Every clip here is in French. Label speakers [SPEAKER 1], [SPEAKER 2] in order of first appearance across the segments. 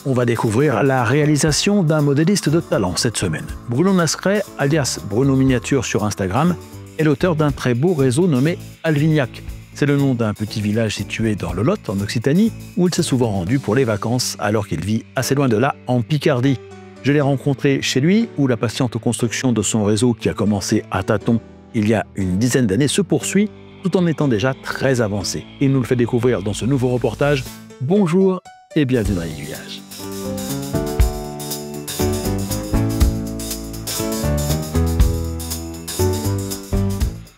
[SPEAKER 1] On va découvrir la réalisation d'un modéliste de talent cette semaine. Bruno Nascret, alias Bruno Miniature sur Instagram, est l'auteur d'un très beau réseau nommé Alvignac. C'est le nom d'un petit village situé dans le Lot, en Occitanie, où il s'est souvent rendu pour les vacances, alors qu'il vit assez loin de là, en Picardie. Je l'ai rencontré chez lui, où la patiente construction de son réseau, qui a commencé à tâtons il y a une dizaine d'années, se poursuit, tout en étant déjà très avancé. Il nous le fait découvrir dans ce nouveau reportage. Bonjour et bienvenue dans l'Aiguillage.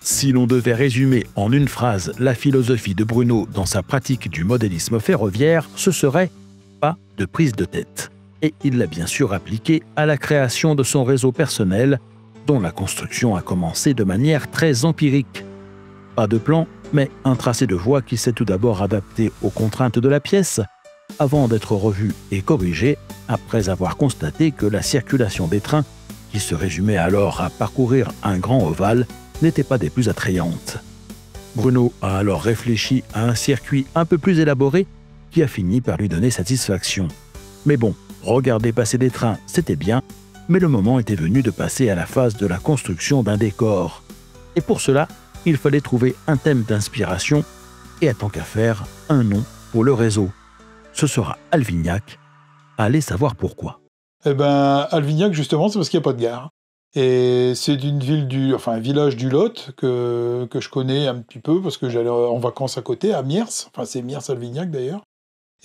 [SPEAKER 1] Si l'on devait résumer en une phrase la philosophie de Bruno dans sa pratique du modélisme ferroviaire, ce serait « pas de prise de tête ». Et il l'a bien sûr appliqué à la création de son réseau personnel, dont la construction a commencé de manière très empirique. Pas de plan, mais un tracé de voie qui s'est tout d'abord adapté aux contraintes de la pièce, avant d'être revu et corrigé après avoir constaté que la circulation des trains, qui se résumait alors à parcourir un grand ovale, n'était pas des plus attrayantes. Bruno a alors réfléchi à un circuit un peu plus élaboré qui a fini par lui donner satisfaction. Mais bon, regarder passer des trains, c'était bien, mais le moment était venu de passer à la phase de la construction d'un décor. Et pour cela, il fallait trouver un thème d'inspiration et, à tant qu'à faire, un nom pour le réseau. Ce sera Alvignac. Allez savoir pourquoi.
[SPEAKER 2] Alvignac, justement, c'est parce qu'il n'y a pas de gare. Et c'est un village du Lot que je connais un petit peu parce que j'allais en vacances à côté, à Miers. Enfin, c'est Miers-Alvignac d'ailleurs.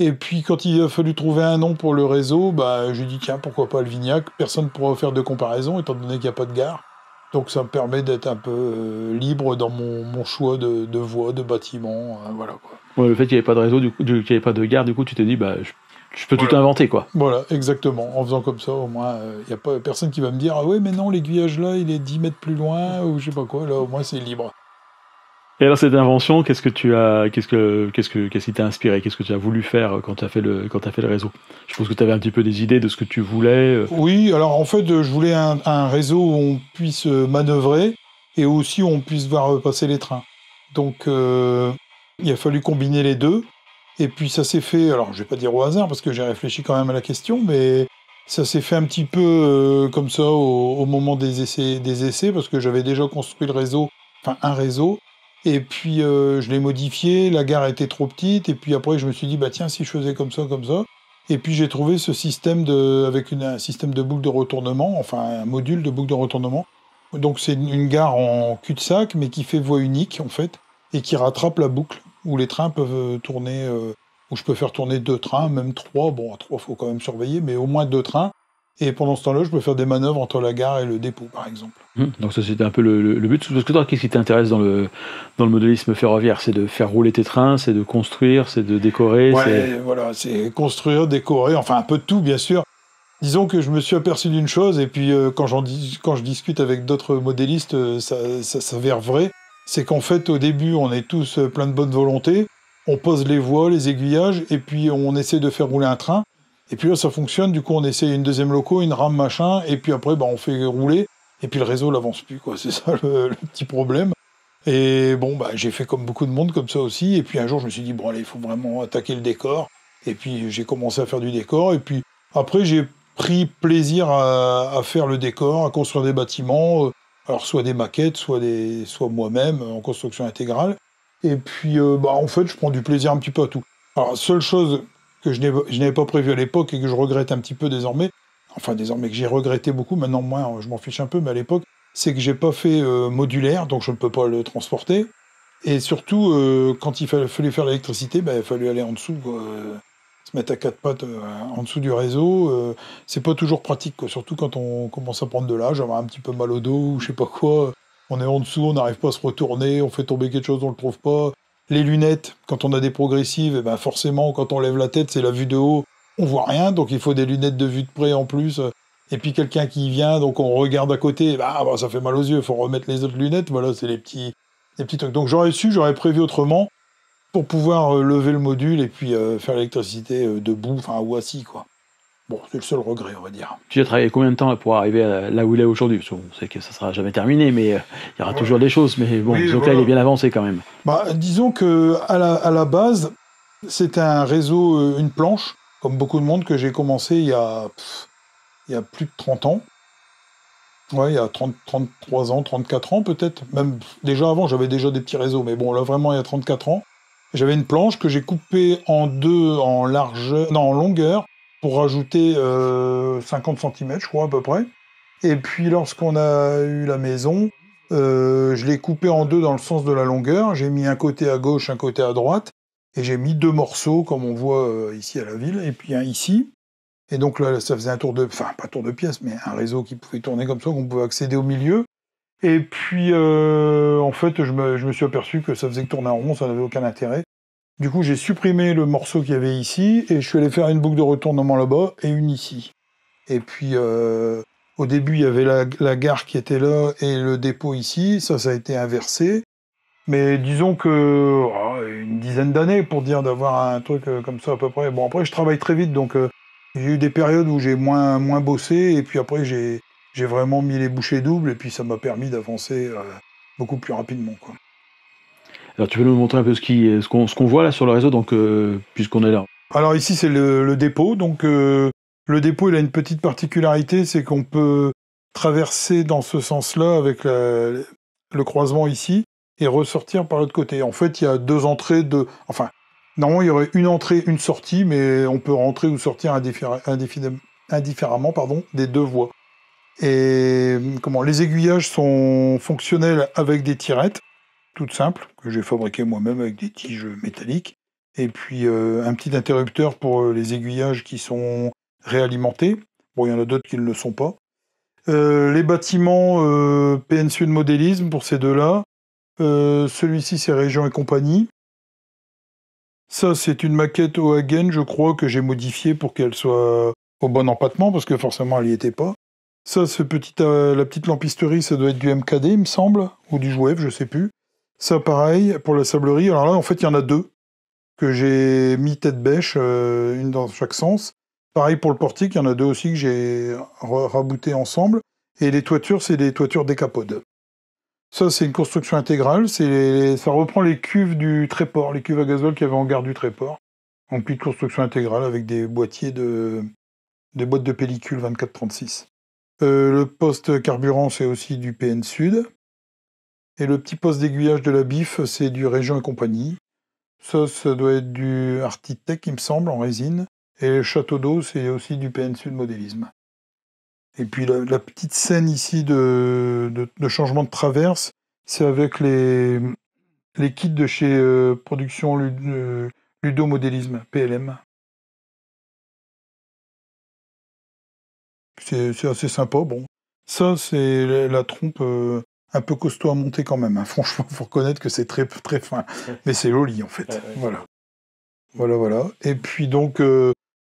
[SPEAKER 2] Et puis, quand il a fallu trouver un nom pour le réseau, j'ai dit, tiens, pourquoi pas Alvignac? Personne ne pourra faire de comparaison, étant donné qu'il n'y a pas de gare. Donc, ça me permet d'être un peu libre dans mon choix de voie, de bâtiment. Voilà, quoi.
[SPEAKER 3] Ouais, le fait qu'il n'y avait pas de réseau, qu'il n'y avait pas de gare, du coup, tu t'es dit, je peux tout inventer, quoi.
[SPEAKER 2] Voilà, exactement. En faisant comme ça, au moins, il n'y a pas personne qui va me dire « Ah ouais, mais non, l'aiguillage là, il est 10 mètres plus loin, ou je sais pas quoi. » Là, au moins, c'est libre.
[SPEAKER 3] Et alors, cette invention, qu'est-ce qui t'a inspiré? Qu'est-ce que tu as voulu faire quand tu as fait le réseau? Je pense que tu avais un petit peu des idées de ce que tu voulais.
[SPEAKER 2] Oui, alors en fait, je voulais un réseau où on puisse manœuvrer et aussi où on puisse voir passer les trains. Donc, il a fallu combiner les deux. Et puis ça s'est fait, alors je vais pas dire au hasard parce que j'ai réfléchi quand même à la question, mais ça s'est fait un petit peu comme ça au moment des essais parce que j'avais déjà construit un réseau, et puis je l'ai modifié, la gare était trop petite, et puis après je me suis dit, tiens, si je faisais comme ça, et puis j'ai trouvé ce système avec un système de boucle de retournement, enfin un module de boucle de retournement. Donc c'est une gare en cul-de-sac, mais qui fait voie unique en fait, et qui rattrape la boucle, où les trains peuvent tourner, où je peux faire tourner 2 trains, même 3. Bon, à 3, il faut quand même surveiller, mais au moins 2 trains. Et pendant ce temps-là, je peux faire des manœuvres entre la gare et le dépôt, par exemple.
[SPEAKER 3] Donc ça, c'était un peu le but. Parce que toi, qu'est-ce qui t'intéresse dans le modélisme ferroviaire? C'est de faire rouler tes trains, c'est de construire, c'est de décorer?
[SPEAKER 2] Voilà, c'est construire, décorer, enfin un peu de tout, bien sûr. Disons que je me suis aperçu d'une chose, et puis quand je discute avec d'autres modélistes, ça s'avère vrai. C'est qu'en fait, au début, on est tous plein de bonne volonté, on pose les voies, les aiguillages, et puis on essaie de faire rouler un train, et puis là, ça fonctionne, du coup, on essaie une deuxième loco, une rame, machin, et puis après, on fait rouler, et puis le réseau n'avance plus, quoi. C'est ça le petit problème. Et bon, j'ai fait comme beaucoup de monde, comme ça aussi, et puis un jour, je me suis dit, bon, allez, il faut vraiment attaquer le décor, et puis j'ai commencé à faire du décor, et puis après, j'ai pris plaisir à faire le décor, à construire des bâtiments, alors soit des maquettes, soit moi-même en construction intégrale. Et puis en fait, je prends du plaisir un petit peu à tout. Alors, seule chose que je n'avais pas prévue à l'époque et que je regrette un petit peu désormais, que j'ai regretté beaucoup, maintenant moi je m'en fiche un peu, mais à l'époque, c'est que j'ai pas fait modulaire, donc je ne peux pas le transporter. Et surtout, quand il fallait faire l'électricité, il fallait aller en dessous, quoi. Se mettre à 4 pattes en dessous du réseau, c'est pas toujours pratique, quoi. Surtout quand on commence à prendre de l'âge, avoir un petit peu mal au dos ou je sais pas quoi. On est en dessous, on n'arrive pas à se retourner, on fait tomber quelque chose, on le trouve pas. Les lunettes, quand on a des progressives, forcément, quand on lève la tête, c'est la vue de haut, on voit rien, donc il faut des lunettes de vue de près en plus. Et puis quelqu'un qui vient, donc on regarde à côté, ça fait mal aux yeux, il faut remettre les autres lunettes. Voilà, c'est les petits trucs. Donc j'aurais prévu autrement, pour pouvoir lever le module et puis faire l'électricité debout, ou assis, quoi. Bon, c'est le seul regret, on va dire.
[SPEAKER 3] Tu as travaillé combien de temps pour arriver là où il est aujourd'hui? Parce qu'on sait que ça ne sera jamais terminé, mais il y aura toujours des choses. Mais bon,
[SPEAKER 2] oui,
[SPEAKER 3] donc là, il est bien avancé quand même.
[SPEAKER 2] Disons qu'à la base, c'était un réseau, une planche, comme beaucoup de monde, que j'ai commencé il y a plus de 30 ans. Ouais, il y a 33 ans, 34 ans peut-être. Même déjà avant, j'avais déjà des petits réseaux. Mais bon, là, vraiment, il y a 34 ans. J'avais une planche que j'ai coupée en deux en largeur, non, en longueur, pour rajouter 50 cm, je crois, à peu près. Et puis, lorsqu'on a eu la maison, je l'ai coupée en deux dans le sens de la longueur. J'ai mis un côté à gauche, un côté à droite. Et j'ai mis deux morceaux, comme on voit ici à la ville, et puis un ici. Et donc là, ça faisait un tour de... Enfin, pas tour de pièce, mais un réseau qui pouvait tourner comme ça, qu'on pouvait accéder au milieu. Et puis, en fait, je me suis aperçu que ça faisait que tourner en rond, ça n'avait aucun intérêt. Du coup, j'ai supprimé le morceau qu'il y avait ici, et je suis allé faire une boucle de retournement là-bas, et une ici. Et puis, au début, il y avait la gare qui était là, et le dépôt ici. Ça a été inversé. Mais disons que une dizaine d'années pour dire d'avoir un truc comme ça à peu près. Bon, après, je travaille très vite, donc j'ai eu des périodes où j'ai moins bossé, et puis après, j'ai vraiment mis les bouchées doubles, et puis ça m'a permis d'avancer beaucoup plus rapidement, quoi.
[SPEAKER 3] Alors tu peux nous montrer un peu ce qu'on voit là sur le réseau, donc puisqu'on est là.
[SPEAKER 2] Alors ici, c'est le dépôt. Donc le dépôt, il a une petite particularité, c'est qu'on peut traverser dans ce sens-là avec le croisement ici et ressortir par l'autre côté. En fait, il y a deux entrées, enfin, normalement, il y aurait une entrée, une sortie, mais on peut rentrer ou sortir indifféremment des deux voies. Et les aiguillages sont fonctionnels avec des tirettes, toutes simples, que j'ai fabriquées moi-même avec des tiges métalliques. Et puis un petit interrupteur pour les aiguillages qui sont réalimentés. Bon, il y en a d'autres qui ne le sont pas. Les bâtiments PN Sud Modélisme pour ces deux-là. Celui-ci, c'est Région et compagnie. Ça, c'est une maquette Ohagen, je crois, que j'ai modifiée pour qu'elle soit au bon empattement, parce que forcément, elle n'y était pas. Ça, la petite lampisterie, ça doit être du MKD, il me semble, ou du Jouef, je sais plus. Ça, pareil, pour la sablerie. Alors là, en fait, il y en a deux que j'ai mis tête bêche, une dans chaque sens. Pareil pour le portique, il y en a deux aussi que j'ai rabouté ensemble. Et les toitures, c'est des toitures décapodes. Ça, c'est une construction intégrale. Ça reprend les cuves du Tréport, les cuves à gasoil qu'il y avait en gare du Tréport. En plus de construction intégrale avec des boîtiers des boîtes de pellicule 24-36. Le poste carburant, c'est aussi du PN Sud. Et le petit poste d'aiguillage de la BIF, c'est du Région et compagnie. Ça doit être du Artitech, il me semble, en résine. Et le château d'eau, c'est aussi du PN Sud Modélisme. Et puis la petite scène ici de changement de traverse, c'est avec les kits de chez Production Ludo Modélisme, PLM. C'est assez sympa, bon. Ça, c'est la trompe un peu costaud à monter quand même. Hein. Franchement, il faut reconnaître que c'est très, très fin. Mais c'est joli, en fait. Voilà. Voilà. Et puis donc,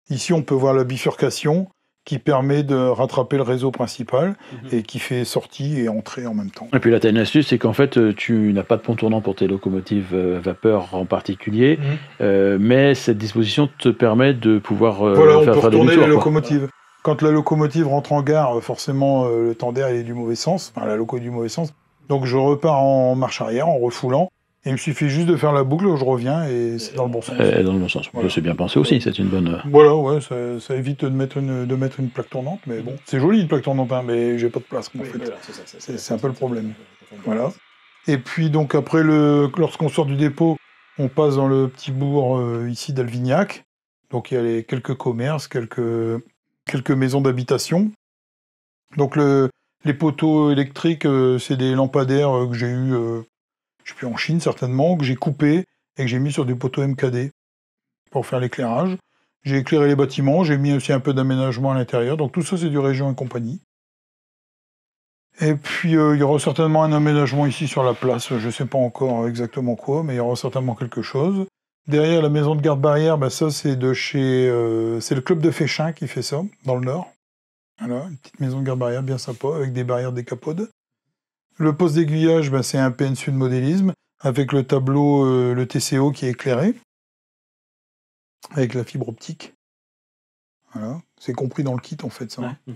[SPEAKER 2] ici, on peut voir la bifurcation qui permet de rattraper le réseau principal et qui fait sortie et entrée en même temps.
[SPEAKER 3] Et puis là, tu as une astuce, c'est qu'en fait, tu n'as pas de pont tournant pour tes locomotives vapeur en particulier, mais cette disposition te permet de pouvoir
[SPEAKER 2] faire retourner les locomotives. Quand la locomotive rentre en gare, forcément, le temps d'air est du mauvais sens, enfin la loco est du mauvais sens. Donc je repars en marche arrière, en refoulant. Et il me suffit juste de faire la boucle, je reviens et c'est dans le bon sens.
[SPEAKER 3] Dans le bon sens. Voilà. C'est bien pensé aussi, c'est une bonne...
[SPEAKER 2] Voilà, ouais, ça évite de mettre une plaque tournante, mais bon, c'est joli une plaque tournante, hein, mais j'ai pas de place, en fait. Voilà, c'est un peu le problème. Voilà. Et puis donc après, lorsqu'on sort du dépôt, on passe dans le petit bourg ici d'Alvignac. Donc il y a quelques commerces, quelques maisons d'habitation. Donc les poteaux électriques, c'est des lampadaires que j'ai eu... je suis en Chine certainement, que j'ai coupé et que j'ai mis sur des poteaux MKD pour faire l'éclairage. J'ai éclairé les bâtiments, j'ai mis aussi un peu d'aménagement à l'intérieur. Donc tout ça, c'est du Région et compagnie. Et puis, il y aura certainement un aménagement ici sur la place. Je ne sais pas encore exactement quoi, mais il y aura certainement quelque chose. Derrière la maison de garde-barrière, ça, c'est c'est le club de Féchin qui fait ça, dans le Nord. Voilà, une petite maison de garde-barrière bien sympa, avec des barrières décapodes. Le poste d'aiguillage, c'est un PN Sud Modélisme, avec le tableau, le TCO qui est éclairé, avec la fibre optique. Voilà, c'est compris dans le kit en fait, ça. Ouais.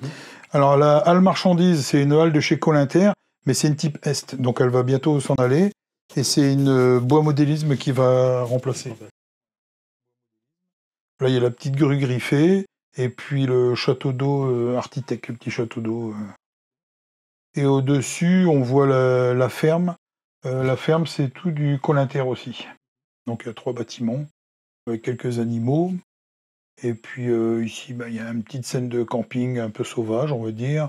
[SPEAKER 2] Alors la halle marchandise, c'est une halle de chez Colinter, mais c'est une type Est, donc elle va bientôt s'en aller, et c'est une bois modélisme qui va remplacer. Là, il y a la petite grue griffée, et puis le château d'eau Artitec, le petit château d'eau. Et au-dessus, on voit la ferme. La ferme, c'est tout du Colinter aussi. Donc il y a 3 bâtiments, avec quelques animaux. Et puis ici, il y a une petite scène de camping un peu sauvage, on va dire.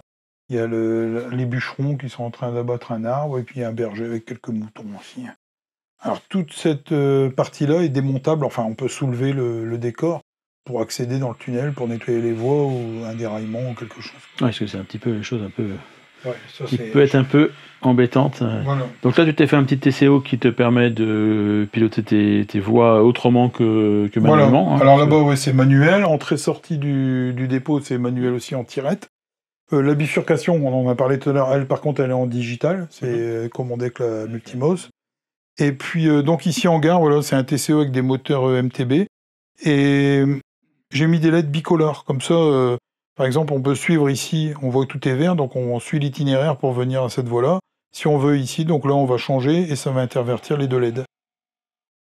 [SPEAKER 2] Il y a les bûcherons qui sont en train d'abattre un arbre, et puis il y a un berger avec quelques moutons aussi. Alors toute cette partie-là est démontable, enfin on peut soulever le décor pour accéder dans le tunnel, pour nettoyer les voies ou un déraillement ou quelque chose.
[SPEAKER 3] Ouais, parce que c'est un petit peu les choses un peu qui
[SPEAKER 2] c'est...
[SPEAKER 3] peut être un peu embêtante.
[SPEAKER 2] Voilà.
[SPEAKER 3] Donc là, tu t'es fait un petit TCO qui te permet de piloter tes voies autrement que manuellement.
[SPEAKER 2] Voilà. Alors là-bas, c'est manuel. Entrée-sortie du dépôt, c'est manuel aussi en tirette. La bifurcation, on en a parlé tout à l'heure, elle, par contre, elle est en digital. C'est commandé avec la Multimos. Et puis, donc ici en gare, voilà, c'est un TCO avec des moteurs MTB. Et j'ai mis des LED bicolores. Comme ça, par exemple, on peut suivre ici, on voit que tout est vert, donc on suit l'itinéraire pour venir à cette voie-là. Si on veut ici, donc là, on va changer et ça va intervertir les 2 LED.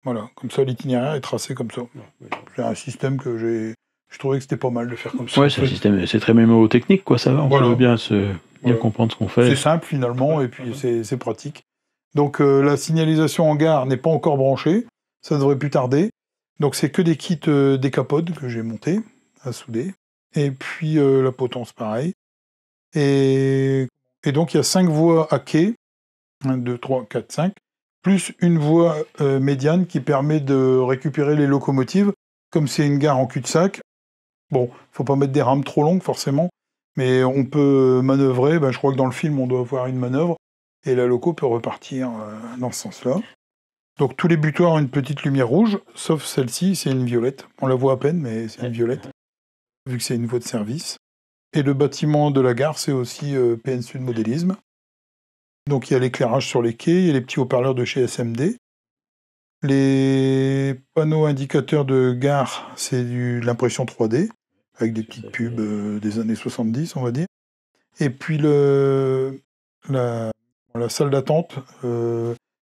[SPEAKER 2] Voilà, comme ça, l'itinéraire est tracé comme ça. C'est un système que je trouvais que c'était pas mal de faire comme ça.
[SPEAKER 3] Ouais, c'est un système, c'est très mémotechnique, quoi, ça va. On peut bien comprendre ce qu'on fait.
[SPEAKER 2] C'est simple finalement, et puis c'est pratique. Donc la signalisation en gare n'est pas encore branchée, ça devrait plus tarder. Donc c'est que des kits décapodes que j'ai montés à souder. Et puis la potence pareil. Et donc il y a 5 voies à quai, 1, 2, 3, 4, 5, plus une voie médiane qui permet de récupérer les locomotives. Comme c'est une gare en cul-de-sac, bon, faut pas mettre des rames trop longues forcément, mais on peut manœuvrer. Je crois que dans le film, on doit avoir une manœuvre, et la loco peut repartir dans ce sens-là. Donc tous les butoirs ont une petite lumière rouge, sauf celle-ci, c'est une violette. On la voit à peine, mais c'est une violette, vu que c'est une voie de service. Et le bâtiment de la gare, c'est aussi PN Sud Modélisme. Donc il y a l'éclairage sur les quais, il y a les petits haut-parleurs de chez SMD. Les panneaux indicateurs de gare, c'est de l'impression 3D, avec des petites pubs des années 70, on va dire. Et puis la salle d'attente,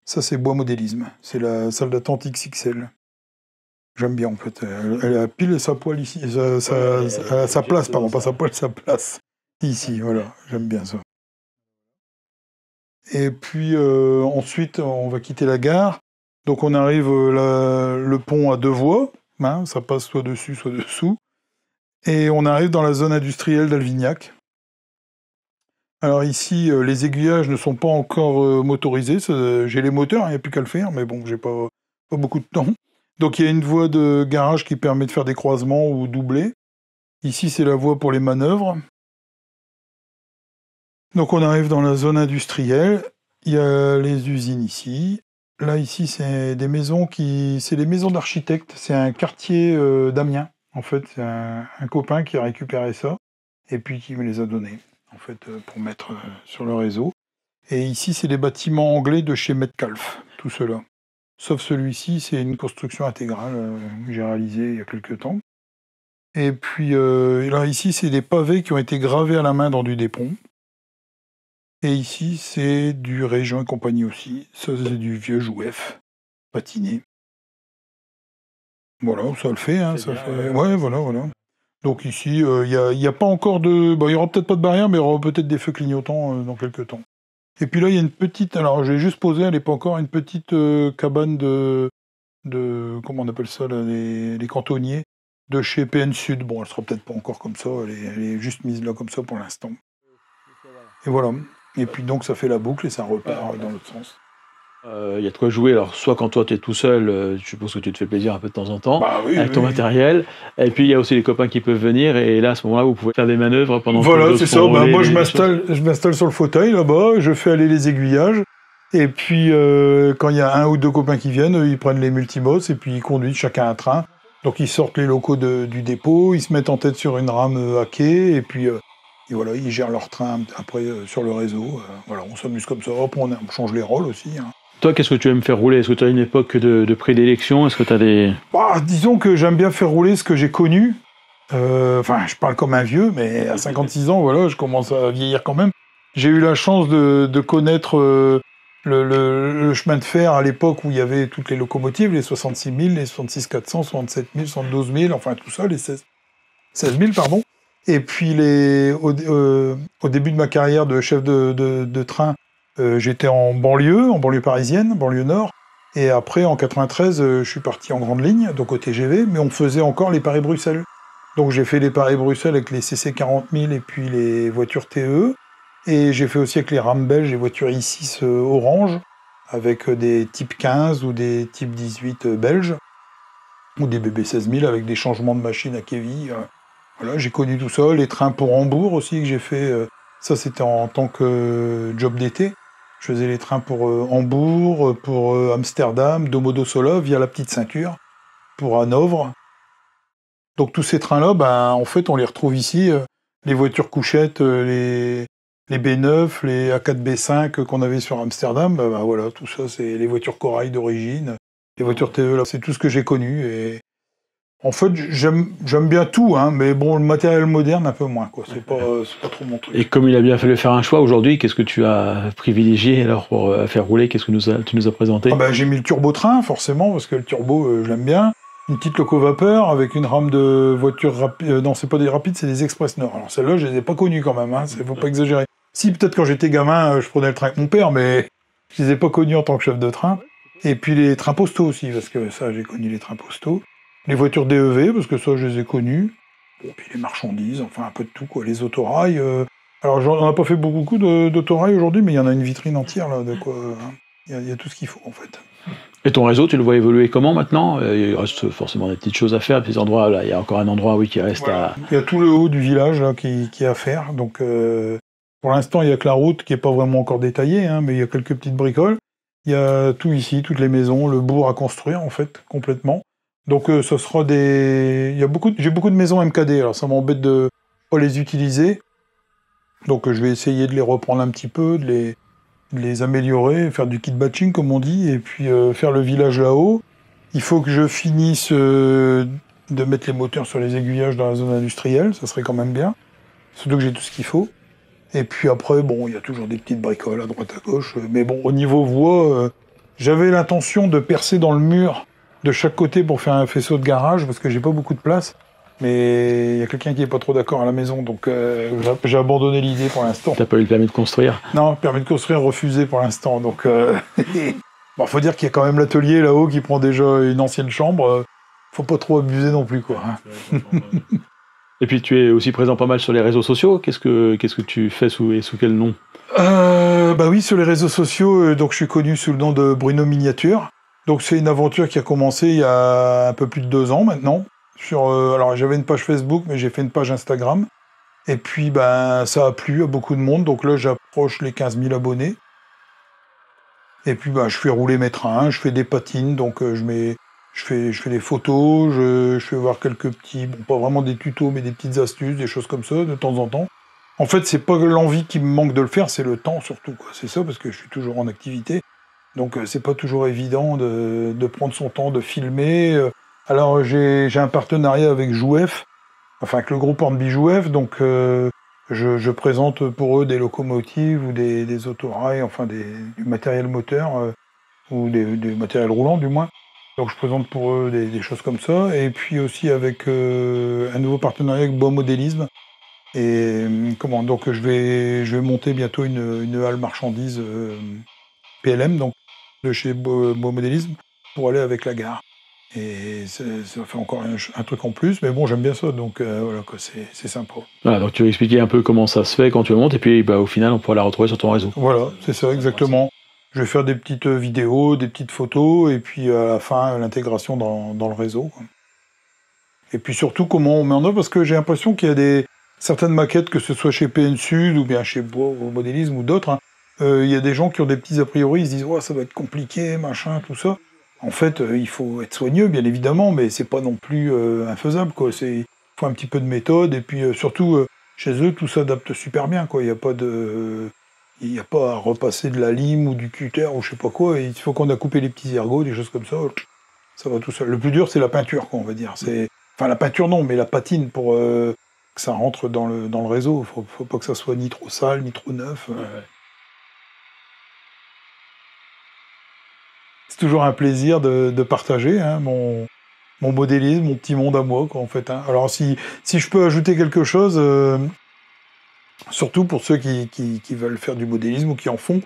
[SPEAKER 2] ça c'est Bois Modélisme. C'est la salle d'attente XXL. J'aime bien en fait. Elle a pile sa poêle ici, sa place, pardon, pas sa poêle, sa place. Ici, voilà, j'aime bien ça. Et puis ensuite, on va quitter la gare. Donc on arrive le pont à 2 voies, hein, ça passe soit dessus, soit dessous. Et on arrive dans la zone industrielle d'Alvignac. Alors ici, les aiguillages ne sont pas encore motorisés. J'ai les moteurs, il n'y a plus qu'à le faire, mais bon, j'ai pas beaucoup de temps. Donc il y a une voie de garage qui permet de faire des croisements ou doubler. Ici, c'est la voie pour les manœuvres. Donc on arrive dans la zone industrielle. Il y a les usines ici. Là, ici, c'est des maisons c'est les maisons d'architectes. C'est un quartier d'Amiens, en fait. C'est un copain qui a récupéré ça et puis qui me les a donnés, en fait, pour mettre sur le réseau. Et ici, c'est les bâtiments anglais de chez Metcalfe, tout cela. Sauf celui-ci, c'est une construction intégrale que j'ai réalisée il y a quelques temps. Et puis, là, ici, c'est des pavés qui ont été gravés à la main dans du dépont. Et ici, c'est du Région et compagnie aussi. Ça, c'est du vieux Jouef, patiné. Voilà, ça le fait. Hein, ça fait... Ouais, voilà. Donc ici, il n'y a pas encore de... il n'y aura peut-être pas de barrière, mais il y aura peut-être des feux clignotants dans quelques temps. Et puis là, il y a une petite... Alors, j'ai juste posé, elle n'est pas encore, une petite cabane de... Comment on appelle ça, là, les cantonniers, de chez PN Sud. Bon, elle sera peut-être pas encore comme ça, elle est juste mise là comme ça pour l'instant. Et voilà. Et puis donc ça fait la boucle et ça repart dans l'autre sens.
[SPEAKER 3] Il y a de quoi jouer, alors soit quand toi tu es tout seul, je suppose que tu te fais plaisir un peu de temps en temps, avec ton matériel, et puis il y a aussi les copains qui peuvent venir, et là à ce moment-là vous pouvez faire des manœuvres pendant que
[SPEAKER 2] voilà, c'est ça, moi je m'installe sur le fauteuil là-bas, je fais aller les aiguillages, et puis quand il y a 1 ou 2 copains qui viennent, ils prennent les multimos, et puis ils conduisent chacun un train, donc ils sortent les locaux du dépôt, ils se mettent en tête sur une rame à quai, et puis... Et voilà, ils gèrent leur train après sur le réseau. Voilà, on s'amuse comme ça. Hop, on change les rôles aussi. Hein.
[SPEAKER 3] Toi, qu'est-ce que tu aimes faire rouler? Est-ce que tu as une époque de prédilection? Est-ce que tu as des...
[SPEAKER 2] disons que j'aime bien faire rouler ce que j'ai connu. Je parle comme un vieux, mais à 56 ans, voilà, je commence à vieillir quand même. J'ai eu la chance de connaître le chemin de fer à l'époque où il y avait toutes les locomotives, les 66 000, les 66 400, 67 000, 72 000, enfin tout ça, les 16 000, pardon. Et puis au début de ma carrière de chef de train, j'étais en banlieue parisienne, banlieue nord. Et après, en 93, je suis parti en grande ligne, donc au TGV, mais on faisait encore les Paris-Bruxelles. Donc j'ai fait les Paris-Bruxelles avec les CC 40 000 et puis les voitures TE. Et j'ai fait aussi avec les rames belges, les voitures i6 orange, avec des types 15 ou des types 18 belges, ou des BB 16 000 avec des changements de machine à Kevy. Voilà, j'ai connu tout ça. Les trains pour Hambourg aussi que j'ai fait, ça c'était en tant que job d'été. Je faisais les trains pour Hambourg, pour Amsterdam, Domodosola, via la petite ceinture, pour Hanovre. Donc tous ces trains-là, en fait, on les retrouve ici. Les voitures couchettes, les B9, les A4 B5 qu'on avait sur Amsterdam, voilà, tout ça, c'est les voitures Corail d'origine. Les voitures TE, là, c'est tout ce que j'ai connu. Et en fait, j'aime bien tout, hein, mais bon, le matériel moderne, un peu moins, quoi. C'est pas trop mon truc.
[SPEAKER 3] Et comme il a bien fallu faire un choix aujourd'hui, qu'est-ce que tu as privilégié alors pour faire rouler? Qu'est-ce que tu nous as présenté?
[SPEAKER 2] J'ai mis le turbo-train, forcément, parce que le turbo, je l'aime bien. Une petite loco-vapeur avec une rame de voiture rapide. Non, c'est pas des rapides, c'est des Express Nord. Alors celles-là, je les ai pas connues quand même, hein, faut pas exagérer. Si, peut-être quand j'étais gamin, je prenais le train avec mon père, mais je les ai pas connus en tant que chef de train. Et puis les trains postaux aussi, parce que ça, j'ai connu les trains postaux. Les voitures DEV, parce que ça, je les ai connues. Bon, puis les marchandises, enfin un peu de tout, quoi. Les autorails. Alors, on n'a pas fait beaucoup d'autorails aujourd'hui, mais il y en a une vitrine entière, là, de quoi. Il y a tout ce qu'il faut, en fait.
[SPEAKER 3] Et ton réseau, tu le vois évoluer comment maintenant? Il reste forcément des petites choses à faire, des endroits, là, il y a encore un endroit, oui, qui reste à...
[SPEAKER 2] Il y a tout le haut du village, là, qui est à faire. Donc, pour l'instant, il y a que la route qui n'est pas vraiment encore détaillée, hein, mais il y a quelques petites bricoles. Il y a tout ici, toutes les maisons, le bourg à construire, en fait, complètement. Donc, ce sera des... J'ai beaucoup de maisons MKD, alors ça m'embête de pas les utiliser. Donc, je vais essayer de les reprendre un petit peu, de les améliorer, faire du kit batching, comme on dit, et puis faire le village là-haut. Il faut que je finisse de mettre les moteurs sur les aiguillages dans la zone industrielle, ça serait quand même bien. Surtout que j'ai tout ce qu'il faut. Et puis après, bon, il y a toujours des petites bricoles à droite à gauche. Mais bon, au niveau voie, j'avais l'intention de percer dans le mur de chaque côté pour faire un faisceau de garage, parce que j'ai pas beaucoup de place. Mais il y a quelqu'un qui est pas trop d'accord à la maison, donc j'ai abandonné l'idée pour l'instant.
[SPEAKER 3] T'as pas eu le permis de construire?
[SPEAKER 2] Non, le permis de construire refusé pour l'instant, donc... Bon, faut dire qu'il y a quand même l'atelier là-haut qui prend déjà une ancienne chambre. Faut pas trop abuser non plus, quoi.
[SPEAKER 3] Et puis tu es aussi présent pas mal sur les réseaux sociaux. Qu'est-ce que tu fais sous quel nom?
[SPEAKER 2] Oui, sur les réseaux sociaux, donc je suis connu sous le nom de Bruno Miniature. Donc c'est une aventure qui a commencé il y a un peu plus de 2 ans maintenant. Alors j'avais une page Facebook, mais j'ai fait une page Instagram. Et puis ça a plu à beaucoup de monde. Donc là j'approche les 15 000 abonnés. Et puis je fais rouler mes trains, je fais des patines, donc je fais des photos, je fais voir quelques petits, bon pas vraiment des tutos, mais des petites astuces, des choses comme ça de temps en temps. En fait, c'est pas l'envie qui me manque de le faire, c'est le temps surtout, quoi. C'est ça, parce que je suis toujours en activité. Donc c'est pas toujours évident de prendre son temps, de filmer. Alors j'ai un partenariat avec Jouef, enfin avec le groupe Hornby Jouef, donc je présente pour eux des locomotives ou des autorails, enfin du matériel moteur, ou des matériels roulants du moins. Donc je présente pour eux des choses comme ça. Et puis aussi avec un nouveau partenariat avec Bois Modélisme. Et donc je vais monter bientôt une halle marchandise PLM, donc de chez Bois Modélisme, pour aller avec la gare. Et ça fait encore un truc en plus, mais bon, j'aime bien ça, donc voilà, quoi, c'est sympa.
[SPEAKER 3] Voilà, donc tu vas expliquer un peu comment ça se fait quand tu le montes, et puis au final, on pourra la retrouver sur ton réseau.
[SPEAKER 2] Voilà, c'est ça, exactement. Je vais faire des petites vidéos, des petites photos, et puis à la fin, l'intégration dans le réseau, quoi. Et puis surtout, comment on met en œuvre, parce que j'ai l'impression qu'il y a certaines maquettes, que ce soit chez PN Sud, ou bien chez Bois Modélisme, ou d'autres, hein, il y a des gens qui ont des petits a priori, ils se disent « ça va être compliqué, machin, tout ça ». En fait, il faut être soigneux, bien évidemment, mais c'est pas non plus infaisable, quoi. Il faut un petit peu de méthode, et puis surtout, chez eux, tout s'adapte super bien, quoi. Il n'y a pas à repasser de la lime ou du cutter ou je sais pas quoi. Il faut qu'on a coupé les petits ergots, des choses comme ça, ça va tout seul. Le plus dur, c'est la peinture, quoi, on va dire. Enfin, la peinture, non, mais la patine pour que ça rentre dans le réseau. Faut pas que ça soit ni trop sale, ni trop neuf.
[SPEAKER 3] Ouais.
[SPEAKER 2] toujours un plaisir de partager hein, mon modélisme, mon petit monde à moi, quoi, en fait. Hein. Alors, si je peux ajouter quelque chose, surtout pour ceux qui veulent faire du modélisme ou qui en font,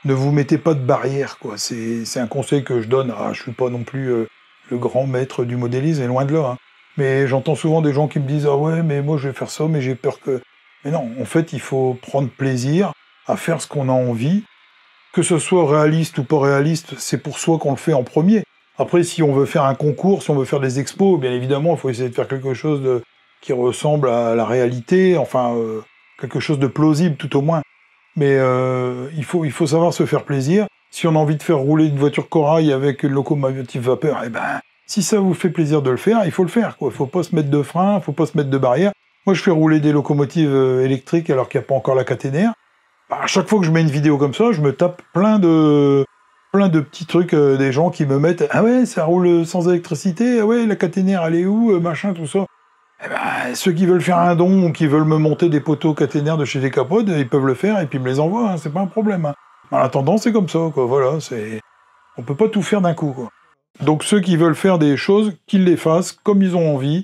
[SPEAKER 2] ne vous mettez pas de barrière, quoi. C'est un conseil que je donne. Ah, je suis pas non plus le grand maître du modélisme, et loin de là. Hein. Mais j'entends souvent des gens qui me disent « Ah ouais, mais moi je vais faire ça, mais j'ai peur que... » Mais non, en fait, il faut prendre plaisir à faire ce qu'on a envie. Que ce soit réaliste ou pas réaliste, c'est pour soi qu'on le fait en premier. Après, si on veut faire un concours, si on veut faire des expos, bien évidemment, il faut essayer de faire quelque chose qui ressemble à la réalité, enfin, quelque chose de plausible tout au moins. Mais il faut savoir se faire plaisir. Si on a envie de faire rouler une voiture corail avec une locomotive vapeur, eh ben, si ça vous fait plaisir de le faire, il faut le faire, quoi. Il faut pas se mettre de frein, il faut pas se mettre de barrière. Moi, je fais rouler des locomotives électriques alors qu'il n'y a pas encore la caténaire. Bah, à chaque fois que je mets une vidéo comme ça, je me tape plein de petits trucs des gens qui me mettent « Ah ouais, ça roule sans électricité, ah ouais, la caténaire, elle est où, machin, tout ça. » Eh ben, ceux qui veulent faire un don ou qui veulent me monter des poteaux caténaires de chez Decapod, ils peuvent le faire et puis ils me les envoient, hein, c'est pas un problème. Hein. En attendant, c'est comme ça, quoi, voilà, on peut pas tout faire d'un coup, quoi. Donc ceux qui veulent faire des choses, qu'ils les fassent comme ils ont envie,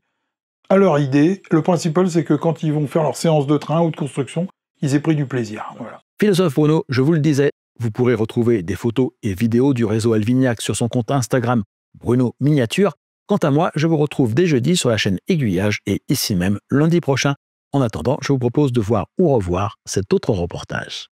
[SPEAKER 2] à leur idée. Le principal, c'est que quand ils vont faire leur séance de train ou de construction, ils aient pris du plaisir, voilà.
[SPEAKER 1] Philosophe Bruno, je vous le disais, vous pourrez retrouver des photos et vidéos du réseau Alvignac sur son compte Instagram Bruno Miniature. Quant à moi, je vous retrouve dès jeudi sur la chaîne Aiguillage et ici même lundi prochain. En attendant, je vous propose de voir ou revoir cet autre reportage.